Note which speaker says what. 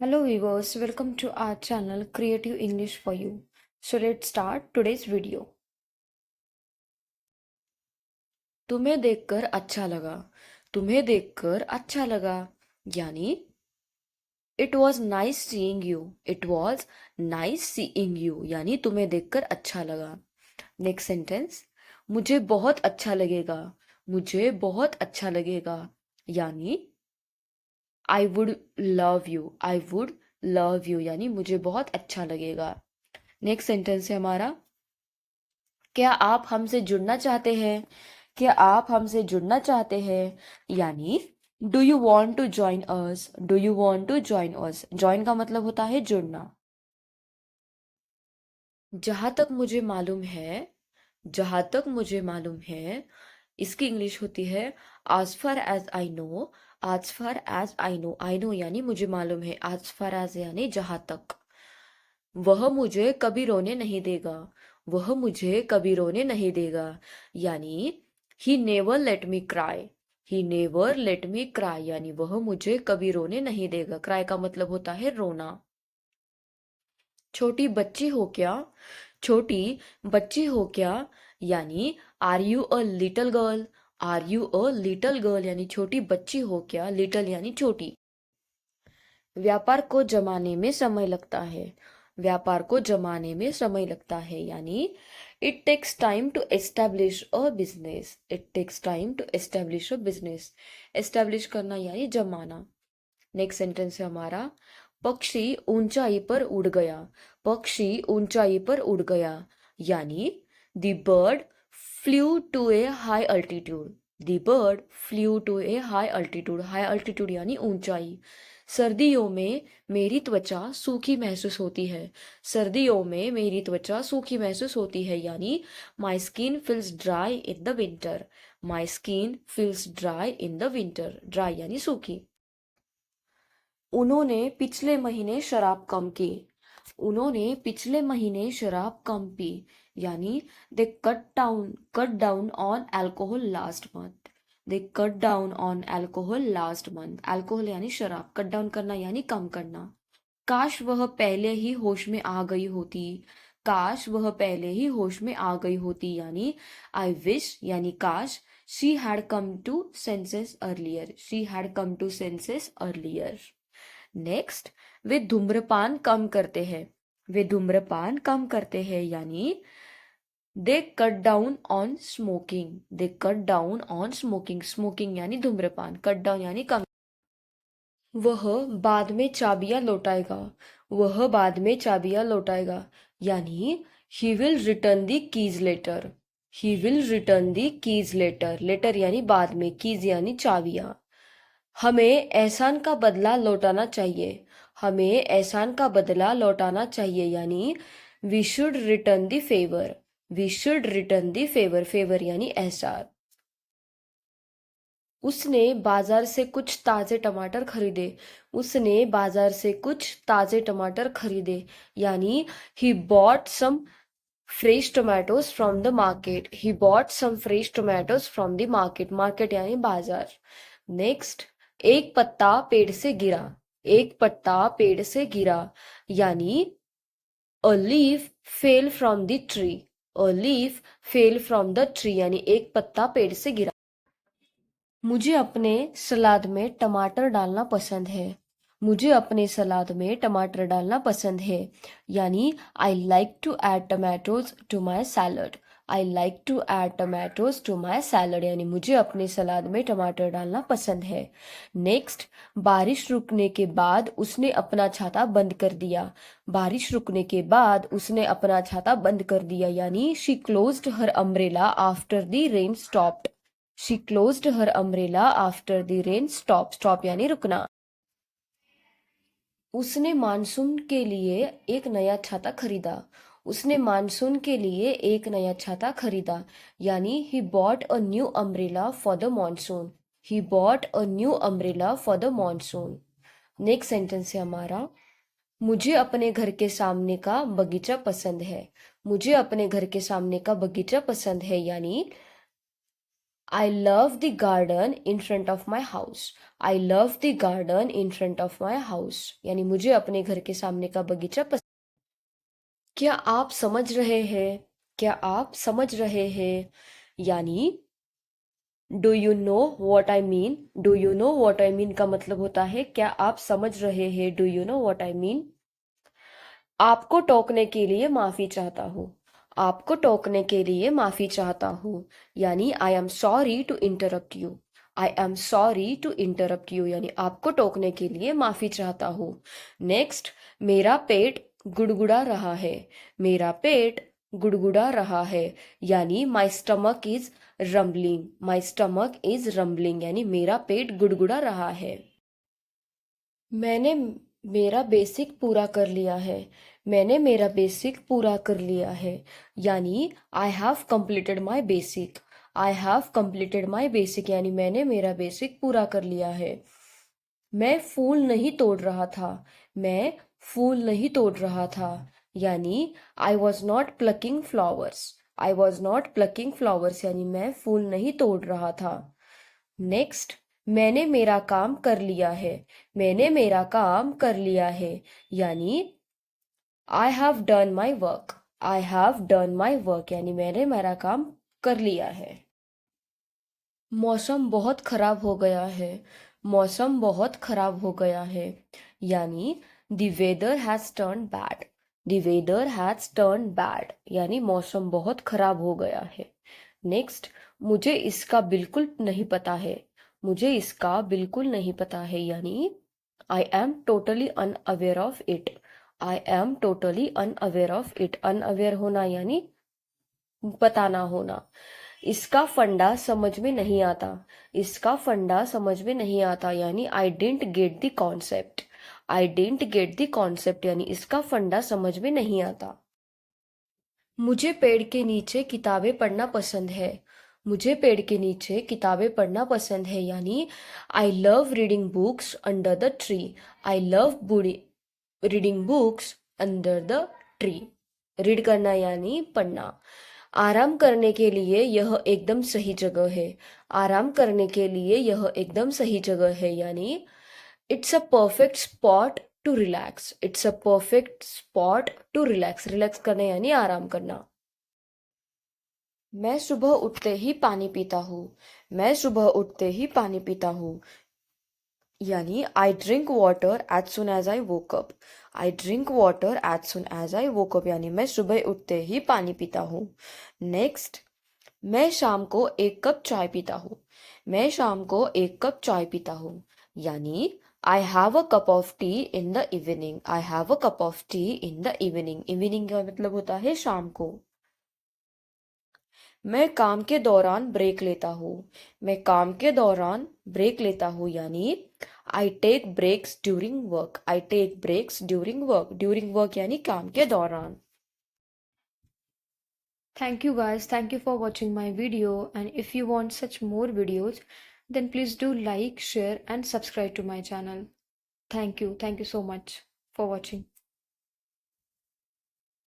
Speaker 1: Hello viewers, welcome to our channel Creative English for You. So let's start today's video. तुम्हें देखकर अच्छा लगा, तुम्हें देखकर अच्छा लगा यानी It was nice seeing you. It was nice seeing you यानी तुम्हें देखकर अच्छा लगा. नेक्स्ट सेंटेंस मुझे बहुत अच्छा लगेगा, मुझे बहुत अच्छा लगेगा यानी I would love you, I would love you यानी मुझे बहुत अच्छा लगेगा. नेक्स्ट सेंटेंस है हमारा क्या आप हमसे जुड़ना चाहते हैं, क्या आप हमसे जुड़ना चाहते हैं यानी do you want to join us, do you want to join us. Join का मतलब होता है जुड़ना. जहां तक मुझे मालूम है, जहां तक मुझे मालूम है इसकी इंग्लिश होती है as far as I know. as far as I know यानी मुझे मालूम है. as far as यानी जहां तक. वह मुझे कभी रोने नहीं देगा, वह मुझे कभी रोने नहीं देगा यानी he never let me cry, he never let me cry यानी वह मुझे कभी रोने नहीं देगा. क्राई का मतलब होता है रोना. छोटी बच्ची हो क्या, छोटी बच्ची हो क्या यानी are you a little girl, are you a little girl यानी छोटी बच्ची हो क्या. लिटिल यानी छोटी. व्यापार को जमाने में समय लगता है, व्यापार को जमाने में समय लगता है यानी it takes time to establish a business, it takes time to establish a business. Establish करना यानी जमाना. नेक्स्ट सेंटेंस है हमारा पक्षी ऊंचाई पर उड़ गया, पक्षी ऊंचाई पर उड़ गया यानी the bird flew to a high altitude, the bird flew to a high altitude. High altitude यानी ऊंचाई. सर्दियों में मेरी त्वचा सूखी महसूस होती है, सर्दियों में मेरी त्वचा सूखी महसूस होती है यानी my skin feels dry in the winter, my skin feels dry in the winter. Dry यानी सूखी. उन्होंने पिछले महीने शराब कम की, उन्होंने पिछले महीने शराब कम पी यानी they cut down on alcohol last month, they cut down on alcohol last month. Alcohol यानी शराब, कट डाउन करना यानी कम करना. काश वह पहले ही होश में आ गई होती, काश वह पहले ही होश में आ गई होती यानी आई विश यानी काश she had come to senses earlier, she had come to senses earlier. Next वे धूम्रपान कम करते हैं, वे धूम्रपान कम करते हैं यानी they cut down on smoking, they cut down on smoking. Smoking यानी धूम्रपान, कट डाउन यानी कम. वह बाद में चाबियां लौटाएगा, वह बाद में चाबियां लौटाएगा यानी he will return the keys later, he will return the keys later. Later यानी बाद में, कीज यानी चाबियां. हमें एहसान का बदला लौटाना चाहिए, हमें एहसान का बदला लौटाना चाहिए यानी we should return the favour, we should return the favour. Favour यानी एहसान. उसने बाजार से कुछ ताजे टमाटर खरीदे, उसने बाजार से कुछ ताजे टमाटर खरीदे यानी he bought some fresh tomatoes from the market, he bought some fresh tomatoes from the market. Market यानी बाजार. नेक्स्ट एक पत्ता पेड़ से गिरा, एक पत्ता पेड़ से गिरा यानी a leaf fell from the tree, a leaf fell from the tree यानी एक पत्ता पेड़ से गिरा. मुझे अपने सलाद में टमाटर डालना पसंद है, मुझे अपने सलाद में टमाटर डालना पसंद है यानी I like to add tomatoes to my salad, I like to add tomatoes to my salad यानी मुझे अपने सलाद में टमाटर डालना पसंद है. नेक्स्ट बारिश रुकने के बाद उसने अपना छाता बंद कर दिया, बारिश रुकने के बाद उसने अपना छाता बंद कर दिया यानी she closed her umbrella after the rain stopped, she closed her umbrella after the rain stop. Stop यानी रुकना. उसने मानसून के लिए एक नया छाता खरीदा, उसने मानसून के लिए एक नया छाता खरीदा यानी he bought a new umbrella for the monsoon, he bought a new umbrella for the monsoon. Next sentence है हमारा मुझे अपने घर के सामने का बगीचा पसंद है, मुझे अपने घर के सामने का बगीचा पसंद है यानी I love the garden in front of my house. I love the garden in front of my house, यानी मुझे अपने घर के सामने का बगीचा पसंद। क्या आप समझ रहे हैं? क्या आप समझ रहे हैं? यानी do you know what I mean? Do you know what I mean का मतलब होता है क्या आप समझ रहे हैं? Do you know what I mean? आपको टोकने के लिए माफी चाहता हूँ। आपको टोकने के लिए माफी चाहता हूँ, यानी I am sorry to interrupt you. I am sorry to interrupt you, यानी आपको टोकने के लिए माफी चाहता हूँ। नेक्स्ट, मेरा पेट गुड़गुड़ा रहा है। मेरा पेट गुड़गुड़ा रहा है, यानी my stomach is rumbling. My stomach is rumbling, यानी मेरा पेट गुड़गुड़ा रहा है। मैंने मेरा बेसिक पूरा कर लिया है। मैंने मेरा बेसिक पूरा कर लिया है, यानी I have completed my basic. I have completed my basic, यानी मैंने मेरा बेसिक पूरा कर लिया है। मैं फूल नहीं तोड़ रहा था। मैं फूल नहीं तोड़ रहा था, यानी I was not plucking flowers. I was not plucking flowers, यानी मैं फूल नहीं तोड़ रहा था। नेक्स्ट, मैंने मेरा काम कर लिया है। मैंने मेरा काम कर लिया है, यानी I have done my work. I have done my work, यानी मैंने मेरा काम कर लिया है। मौसम बहुत खराब हो गया है। मौसम बहुत खराब हो गया है, यानी the weather has turn bad. The weather has turn bad, यानी मौसम बहुत खराब हो गया है। नेक्स्ट, मुझे इसका बिल्कुल नहीं पता है। मुझे इसका बिल्कुल नहीं पता है, यानी I am totally unaware of it. I am totally unaware of it, unaware होना यानी पता ना होना। इसका फंडा समझ में नहीं आता। इसका फंडा समझ में नहीं आता, यानी I didn't get the concept. I didn't get the concept, यानी इसका फंडा समझ में नहीं आता। मुझे पेड़ के नीचे किताबें पढ़ना पसंद है। मुझे पेड़ के नीचे किताबें पढ़ना पसंद है, यानी I love reading books under the tree. I love reading books under the tree. Read करना यानी पढ़ना। आराम करने के लिए यह एकदम सही जगह है। आराम करने के लिए यह एकदम सही जगह है, यानी it's a perfect spot to relax. It's a perfect spot to relax, relax करना यानी आराम करना। मैं सुबह उठते ही पानी पीता हूँ। मैं सुबह उठते ही पानी पीता हूँ, यानी I drink water as soon as I woke up. I drink water as soon as I woke up, यानी मैं सुबह उठते ही पानी पीता हूँ। नेक्स्ट, मैं शाम को एक कप चाय पीता हूँ। मैं शाम को एक कप चाय पीता हूँ, यानी I have a cup of T in the evening. I have a cup of T in the evening. Evening का मतलब होता है शाम को। मैं काम के दौरान ब्रेक लेता हूँ। मैं काम के दौरान ब्रेक लेता हूँ, यानी I take breaks during work. I take breaks during work. During work यानी काम के दौरान। Thank you guys. Thank you for watching my video. And if you want such more videos, then please do like, share, and subscribe to my channel. Thank you. Thank you so much for watching.